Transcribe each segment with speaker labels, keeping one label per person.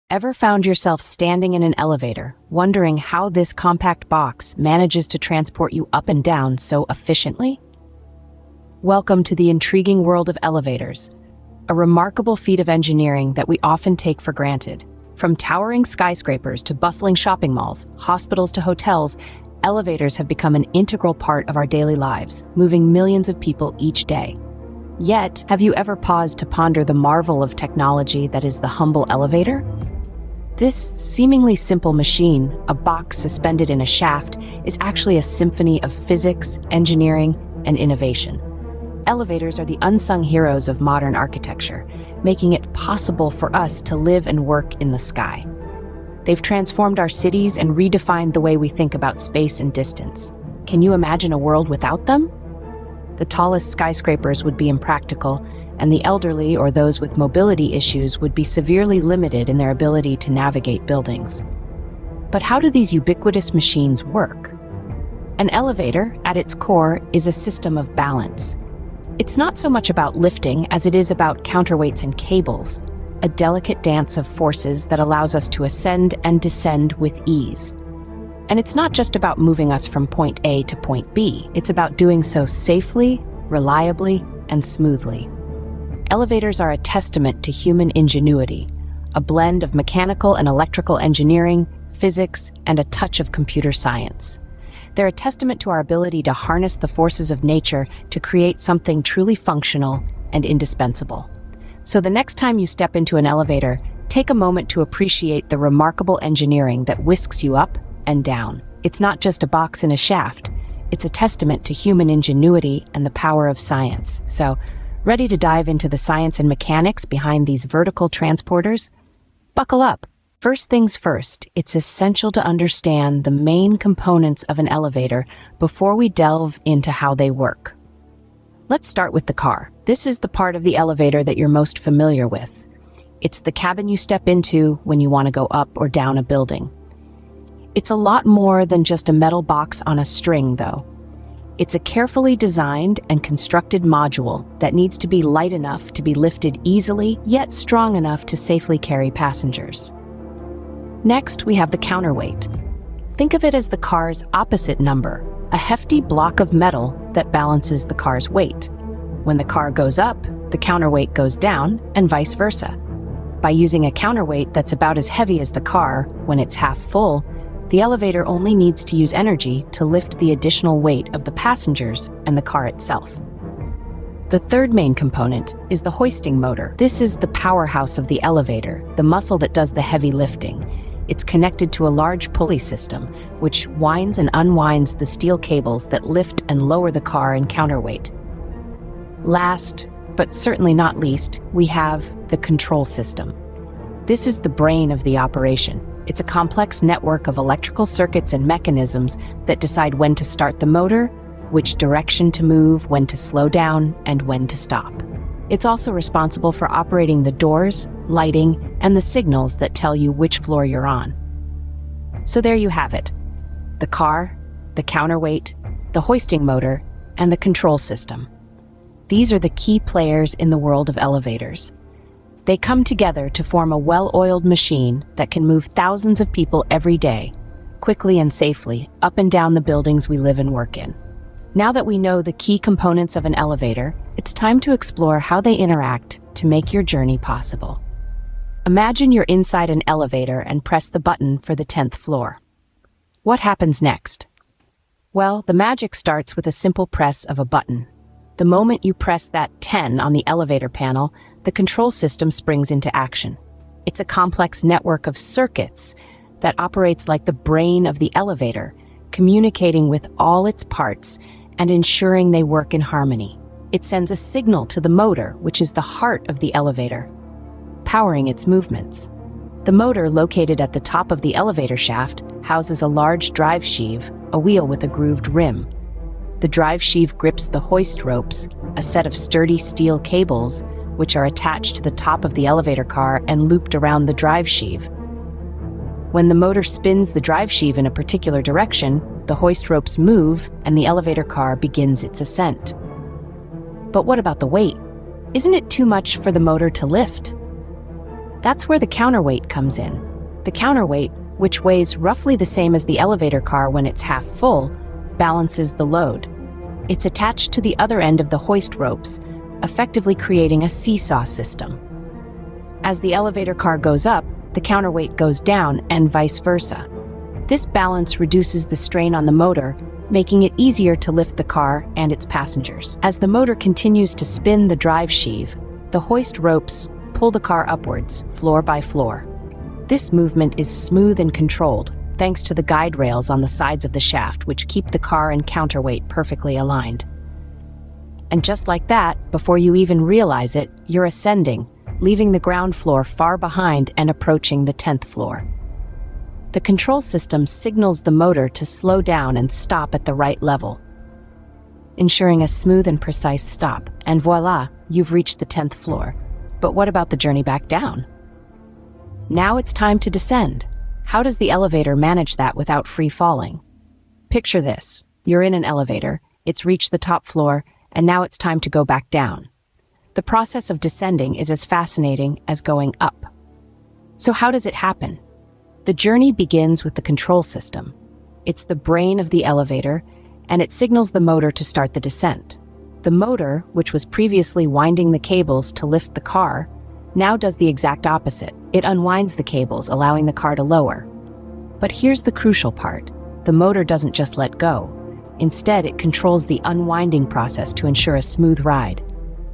Speaker 1: Ever found yourself standing in an elevator, wondering how this compact box manages to transport you up and down so efficiently? Welcome to the intriguing world of elevators, a remarkable feat of engineering that we often take for granted. From towering skyscrapers to bustling shopping malls, hospitals to hotels, elevators have become an integral part of our daily lives, moving millions of people each day. Yet, have you ever paused to ponder the marvel of technology that is the humble elevator? This seemingly simple machine, a box suspended in a shaft, is actually a symphony of physics, engineering, and innovation. Elevators are the unsung heroes of modern architecture, making it possible for us to live and work in the sky. They've transformed our cities and redefined the way we think about space and distance. Can you imagine a world without them? The tallest skyscrapers would be impractical, and the elderly or those with mobility issues would be severely limited in their ability to navigate buildings. But how do these ubiquitous machines work? An elevator, at its core, is a system of balance. It's not so much about lifting as it is about counterweights and cables, a delicate dance of forces that allows us to ascend and descend with ease. And it's not just about moving us from point A to point B, it's about doing so safely, reliably, and smoothly. Elevators are a testament to human ingenuity, a blend of mechanical and electrical engineering, physics, and a touch of computer science. They're a testament to our ability to harness the forces of nature to create something truly functional and indispensable. So the next time you step into an elevator, take a moment to appreciate the remarkable engineering that whisks you up and down. It's not just a box in a shaft, it's a testament to human ingenuity and the power of science. So, ready to dive into the science and mechanics behind these vertical transporters? Buckle up! First things first, it's essential to understand the main components of an elevator before we delve into how they work. Let's start with the car. This is the part of the elevator that you're most familiar with. It's the cabin you step into when you want to go up or down a building. It's a lot more than just a metal box on a string, though. It's a carefully designed and constructed module that needs to be light enough to be lifted easily, yet strong enough to safely carry passengers. Next, we have the counterweight. Think of it as the car's opposite number, a hefty block of metal that balances the car's weight. When the car goes up, the counterweight goes down, and vice versa. By using a counterweight that's about as heavy as the car when it's half full, the elevator only needs to use energy to lift the additional weight of the passengers and the car itself. The third main component is the hoisting motor. This is the powerhouse of the elevator, the muscle that does the heavy lifting. It's connected to a large pulley system, which winds and unwinds the steel cables that lift and lower the car and counterweight. Last, but certainly not least, we have the control system. This is the brain of the operation. It's a complex network of electrical circuits and mechanisms that decide when to start the motor, which direction to move, when to slow down, and when to stop. It's also responsible for operating the doors, lighting, and the signals that tell you which floor you're on. So there you have it. The car, the counterweight, the hoisting motor, and the control system. These are the key players in the world of elevators. They come together to form a well-oiled machine that can move thousands of people every day, quickly and safely, up and down the buildings we live and work in. Now that we know the key components of an elevator, it's time to explore how they interact to make your journey possible. Imagine you're inside an elevator and press the button for the 10th floor. What happens next? Well, the magic starts with a simple press of a button. The moment you press that 10 on the elevator panel, the control system springs into action. It's a complex network of circuits that operates like the brain of the elevator, communicating with all its parts and ensuring they work in harmony. It sends a signal to the motor, which is the heart of the elevator, powering its movements. The motor, located at the top of the elevator shaft, houses a large drive sheave, a wheel with a grooved rim. The drive sheave grips the hoist ropes, a set of sturdy steel cables, which are attached to the top of the elevator car and looped around the drive sheave. When the motor spins the drive sheave in a particular direction, the hoist ropes move and the elevator car begins its ascent. But what about the weight? Isn't it too much for the motor to lift? That's where the counterweight comes in. The counterweight, which weighs roughly the same as the elevator car when it's half full, balances the load. It's attached to the other end of the hoist ropes, effectively creating a seesaw system. As the elevator car goes up, the counterweight goes down, and vice versa. This balance reduces the strain on the motor, making it easier to lift the car and its passengers. As the motor continues to spin the drive sheave, the hoist ropes pull the car upwards, floor by floor. This movement is smooth and controlled, thanks to the guide rails on the sides of the shaft, which keep the car and counterweight perfectly aligned. And just like that, before you even realize it, you're ascending, leaving the ground floor far behind and approaching the 10th floor. The control system signals the motor to slow down and stop at the right level, ensuring a smooth and precise stop. And voila, you've reached the 10th floor. But what about the journey back down? Now it's time to descend. How does the elevator manage that without free falling? Picture this. You're in an elevator, it's reached the top floor, and now it's time to go back down. The process of descending is as fascinating as going up. So how does it happen? The journey begins with the control system. It's the brain of the elevator, and it signals the motor to start the descent. The motor, which was previously winding the cables to lift the car, now does the exact opposite. It unwinds the cables, allowing the car to lower. But here's the crucial part. The motor doesn't just let go. Instead, it controls the unwinding process to ensure a smooth ride.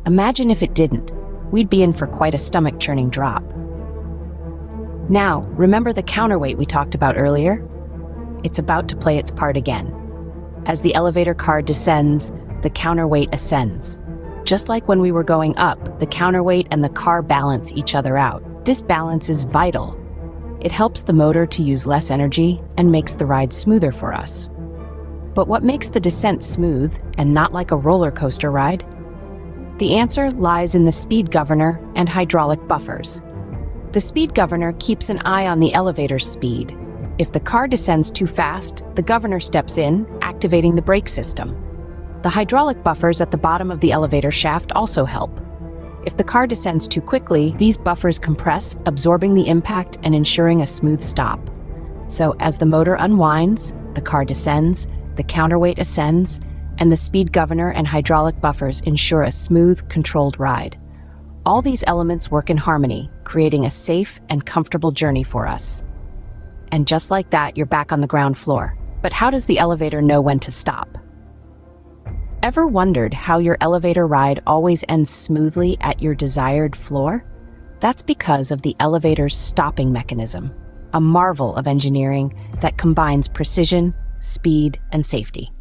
Speaker 1: Imagine if it didn't. We'd be in for quite a stomach-churning drop. Now, remember the counterweight we talked about earlier? It's about to play its part again. As the elevator car descends, the counterweight ascends. Just like when we were going up, the counterweight and the car balance each other out. This balance is vital. It helps the motor to use less energy and makes the ride smoother for us. But what makes the descent smooth and not like a roller coaster ride? The answer lies in the speed governor and hydraulic buffers. The speed governor keeps an eye on the elevator's speed. If the car descends too fast, the governor steps in, activating the brake system. The hydraulic buffers at the bottom of the elevator shaft also help. If the car descends too quickly, these buffers compress, absorbing the impact and ensuring a smooth stop. So as the motor unwinds, the car descends, the counterweight ascends, and the speed governor and hydraulic buffers ensure a smooth, controlled ride. All these elements work in harmony, creating a safe and comfortable journey for us. And just like that, you're back on the ground floor. But how does the elevator know when to stop? Ever wondered how your elevator ride always ends smoothly at your desired floor? That's because of the elevator's stopping mechanism, a marvel of engineering that combines precision, speed, and safety.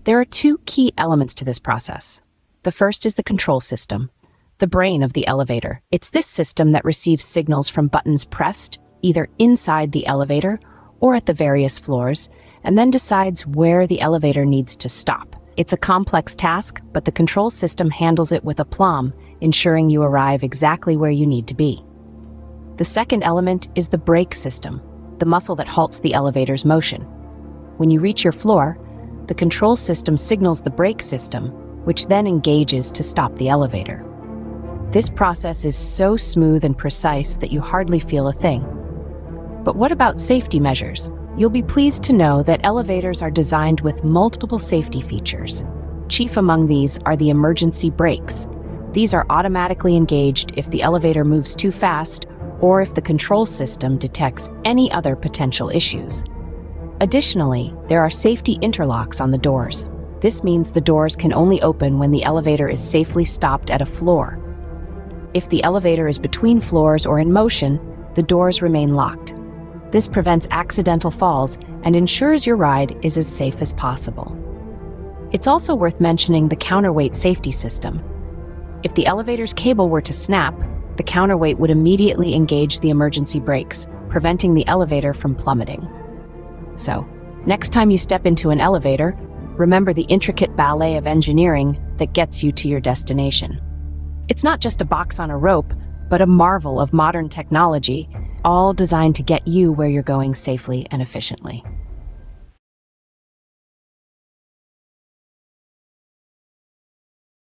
Speaker 1: There are two key elements to this process. The first is the control system, the brain of the elevator. It's this system that receives signals from buttons pressed either inside the elevator or at the various floors, and then decides where the elevator needs to stop. It's a complex task, but the control system handles it with aplomb, ensuring you arrive exactly where you need to be. The second element is the brake system, the muscle that halts the elevator's motion. When you reach your floor, the control system signals the brake system, which then engages to stop the elevator. This process is so smooth and precise that you hardly feel a thing. But what about safety measures? You'll be pleased to know that elevators are designed with multiple safety features. Chief among these are the emergency brakes. These are automatically engaged if the elevator moves too fast or if the control system detects any other potential issues. Additionally, there are safety interlocks on the doors. This means the doors can only open when the elevator is safely stopped at a floor. If the elevator is between floors or in motion, the doors remain locked. This prevents accidental falls and ensures your ride is as safe as possible. It's also worth mentioning the counterweight safety system. If the elevator's cable were to snap, the counterweight would immediately engage the emergency brakes, preventing the elevator from plummeting. So, next time you step into an elevator, remember the intricate ballet of engineering that gets you to your destination. It's not just a box on a rope, but a marvel of modern technology, all designed to get you where you're going safely and efficiently.